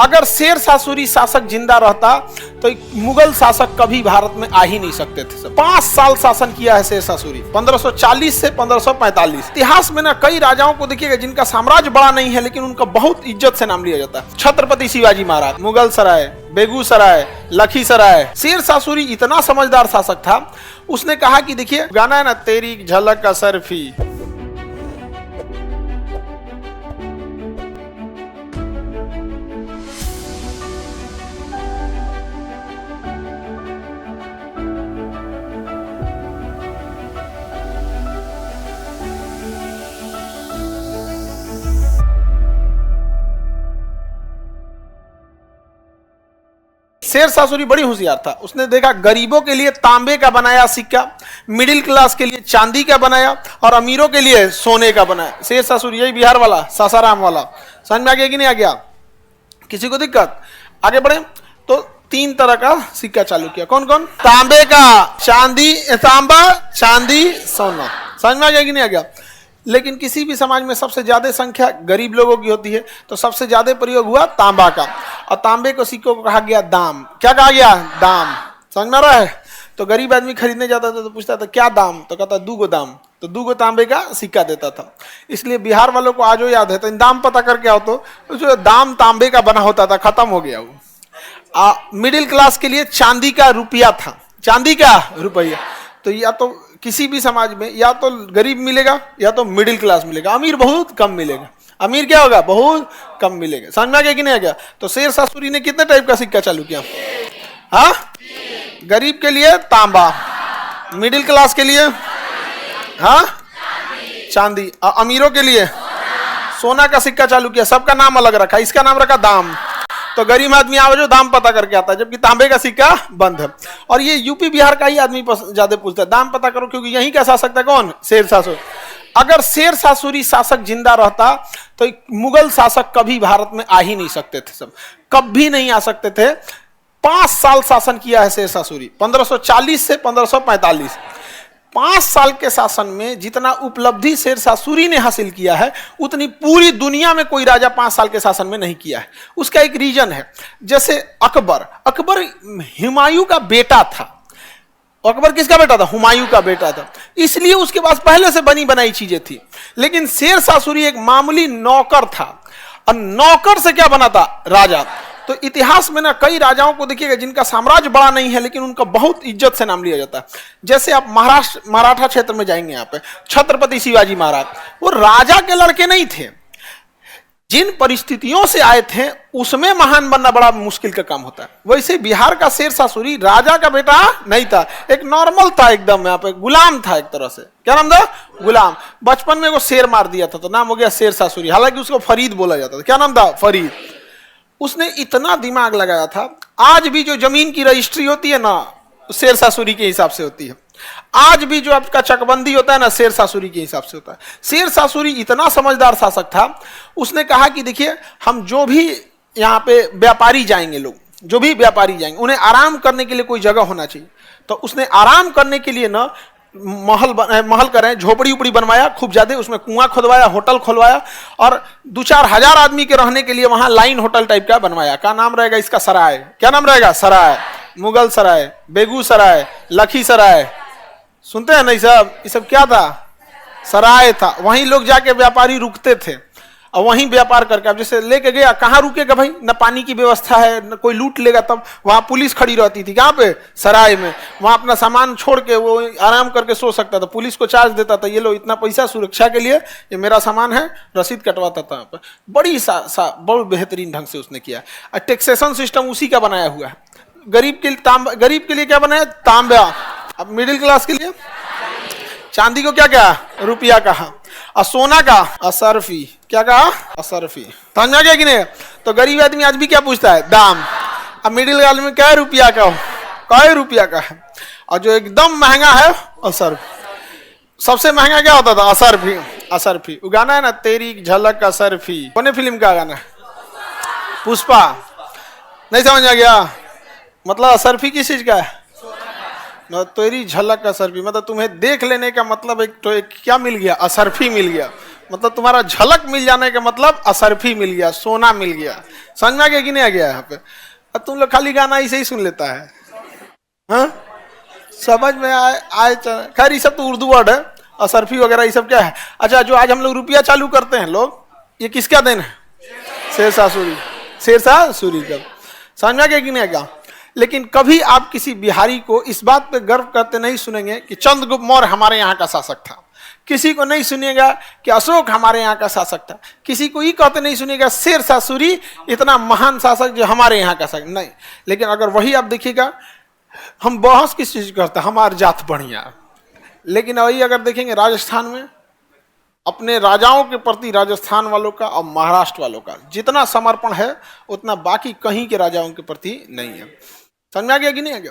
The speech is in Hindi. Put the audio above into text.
अगर शेर शासुरी शासक जिंदा रहता तो मुगल शासक कभी भारत में आ ही नहीं सकते थे। 5 साल शासन किया है शेर शासुरी, 1540 से 1545। इतिहास में ना कई राजाओं को देखिएगा जिनका साम्राज्य बड़ा नहीं है लेकिन उनका बहुत इज्जत से नाम लिया जाता है। छत्रपति शिवाजी महाराज, मुगल सराय, बेगूसराय, लखीसराय। शेर शासुरी इतना समझदार शासक था, उसने कहा कि देखिए गाना है ना, तेरी झलक असरफी, शेर शासुरी बड़ी होशियार था। उसने देखा गरीबों के लिए तांबे का बनाया सिक्का, मिडिल क्लास के लिए चांदी का बनाया और अमीरों के लिए सोने का बनाया। शेर शासुरी, यही बिहार वाला, सासाराम वाला। समझ में आ गया कि नहीं आ गया? किसी को दिक्कत? आगे बढ़े तो 3 तरह का सिक्का चालू किया। कौन कौन? तांबे का, चांदी, तांबा, चांदी, सोना। समझ में आ गया कि नहीं आ गया? लेकिन किसी भी समाज में सबसे ज्यादा संख्या गरीब लोगों की होती है, तो सबसे ज्यादा प्रयोग हुआ तांबा का, और तांबे को सिक्कों को कहा गया दाम। क्या कहा गया? दाम। समझ में आ रहा है? तो गरीब आदमी खरीदने जाता था तो पूछता था क्या दाम, तो कहता 2 दाम, तो 2 तांबे का सिक्का देता था। इसलिए बिहार वालों को आज याद है, तो दाम पता करके आओ तो जो दाम तांबे का बना होता था, खत्म हो गया वो। मिडिल क्लास के लिए चांदी का रुपया था, चांदी का रुपया। तो या तो किसी भी समाज में या तो गरीब मिलेगा या तो मिडिल क्लास मिलेगा, अमीर बहुत कम मिलेगा। अमीर क्या होगा? बहुत कम मिलेगा। समझ में आ गया कि नहीं आ गया? तो शेर शासुरी ने कितने टाइप का सिक्का चालू किया? हाँ, गरीब के लिए तांबा, मिडिल क्लास के लिए हाँ चांदी, अमीरों के लिए सोना का सिक्का चालू किया। सबका नाम अलग रखा, इसका नाम रखा दाम। तो गरीब आदमी आओ जो दाम पता करके आता है, जबकि तांबे का सिक्का बंद है। और ये यूपी बिहार का ही आदमी ज्यादा पूछता है, दाम पता करो, क्योंकि यहीं का शासक था कौन? शेर शासुरी। अगर शेर शासुरी शासक जिंदा रहता तो मुगल शासक कभी भारत में आ ही नहीं सकते थे, सब कभी नहीं आ सकते थे। 5 साल शासन किया है शेर शासुरी, 1540 से 1545। 5 साल के शासन में जितना उपलब्धि शेर शासुरी ने हासिल किया है, उतनी पूरी दुनिया में कोई राजा 5 साल के शासन में नहीं किया है। उसका एक रीजन है। जैसे अकबर हुमायूं का बेटा था। अकबर किसका बेटा था? हुमायूं का बेटा था, इसलिए उसके पास पहले से बनी बनाई चीजें थी। लेकिन शेर शासुरी एक मामूली नौकर था, और नौकर से क्या बना था? राजा। तो इतिहास में ना कई राजाओं को देखिएगा जिनका साम्राज्य बड़ा नहीं है लेकिन उनका बहुत इज्जत से नाम लिया जाता है। जैसे आप मराठा क्षेत्र में जाएंगे, यहाँ पे छत्रपति शिवाजी महाराज, वो राजा के लड़के नहीं थे। जिन परिस्थितियों से आए थे उसमें महान बनना बड़ा मुश्किल का काम होता है। वैसे बिहार का शेर शासुरी राजा का बेटा नहीं था, एक नॉर्मल था एकदम, यहाँ पे गुलाम था एक तरह से। क्या नाम था? गुलाम। बचपन में वो शेर मार दिया था तो नाम हो गया शेर शासुरी। हालांकि उसको फरीद बोला जाता था। क्या नाम था? फरीद। उसने इतना दिमाग लगाया था, आज भी जो जमीन की रजिस्ट्री होती है ना, शेर शासुरी के हिसाब से होती है। आज भी जो आपका चकबंदी होता है ना, शेर शासुरी के हिसाब से होता है। शेर शासुरी इतना समझदार शासक था, उसने कहा कि देखिए हम जो भी यहाँ पे व्यापारी जाएंगे, लोग जो भी व्यापारी जाएंगे, उन्हें आराम करने के लिए कोई जगह होना चाहिए। तो उसने आराम करने के लिए ना महल करें, झोपड़ी उपड़ी बनवाया खूब ज्यादा, उसमें कुआं खोदवाया, होटल खोलवाया, और 2-4 हजार आदमी के रहने के लिए वहां लाइन होटल टाइप का बनवाया। क्या नाम रहेगा इसका? सराय। क्या नाम रहेगा? सराय। मुगल सराय, बेगूसराय, लखीसराय, सुनते हैं नहीं सब? ये सब क्या था? सराय था। वहीं लोग जाके व्यापारी रुकते थे और वहीं व्यापार करके, अब जैसे लेके गया, कहाँ रुकेगा भाई? न पानी की व्यवस्था है, न कोई लूट लेगा, तब वहां पुलिस खड़ी रहती थी। कहाँ पे? सराय में। वहां अपना सामान छोड़ के वो आराम करके सो सकता था। पुलिस को चार्ज देता था, ये लो इतना पैसा सुरक्षा के लिए, ये मेरा सामान है, रसीद कटवाता था। बहुत बेहतरीन ढंग से उसने किया। टैक्सेशन सिस्टम उसी का बनाया हुआ है। गरीब के लिए क्या बनाया? तांबा। अब मिडिल क्लास के लिए चांदी को क्या कहा? रुपया कहा। और सोना का असरफी। क्या कहा? असरफी। समझ में आ गया कि नहीं? तो गरीब आदमी आज भी क्या पूछता है? दाम। अब मिडिल क्लास में क्या रुपया का हो? कई रुपया का है। और जो एकदम महंगा है असरफी। सबसे महंगा क्या होता था? असरफी। असरफी वो गाना है ना, तेरी झलक असरफी, कौन फिल्म का गाना है? पुष्पा। नहीं समझ आ गया? मतलब असरफी किस चीज का है? तेरी झलक असरफी, मतलब तुम्हें देख लेने का मतलब एक क्या मिल गया? असरफी मिल गया। मतलब तुम्हारा झलक मिल जाने का मतलब असरफी मिल गया, सोना मिल गया। समझ में आ गया कि नहीं आ गया यहाँ पे? अब तुम लोग खाली गाना ऐसे ही सुन लेता है, हाँ? समझ में आए खैर ये सब तो उर्दू वर्ड है, असरफी वगैरह ये सब क्या है। अच्छा, जो आज हम लोग रुपया चालू करते हैं लोग, ये किसका देन है? शेरशाह सूरी, शेरशाह सूरी का। समझ में आ गया कि नहीं आ गया? लेकिन कभी आप किसी बिहारी को इस बात पे गर्व करते नहीं सुनेंगे कि चंद्रगुप्त मौर्य हमारे यहाँ का शासक था। किसी को नहीं सुनिएगा कि अशोक हमारे यहाँ का शासक था। किसी को ये कहते नहीं सुनिएगा शेरशाह सूरी इतना महान शासक जो हमारे यहाँ का शासक नहीं। लेकिन अगर वही आप देखिएगा, हम बहस किस चीज करते हैं, हमारी जात बढ़िया। लेकिन वही अगर देखेंगे राजस्थान में, अपने राजाओं के प्रति राजस्थान वालों का और महाराष्ट्र वालों का जितना समर्पण है उतना बाकी कहीं के राजाओं के प्रति नहीं है। समझ में आ गया कि नहीं आ गया?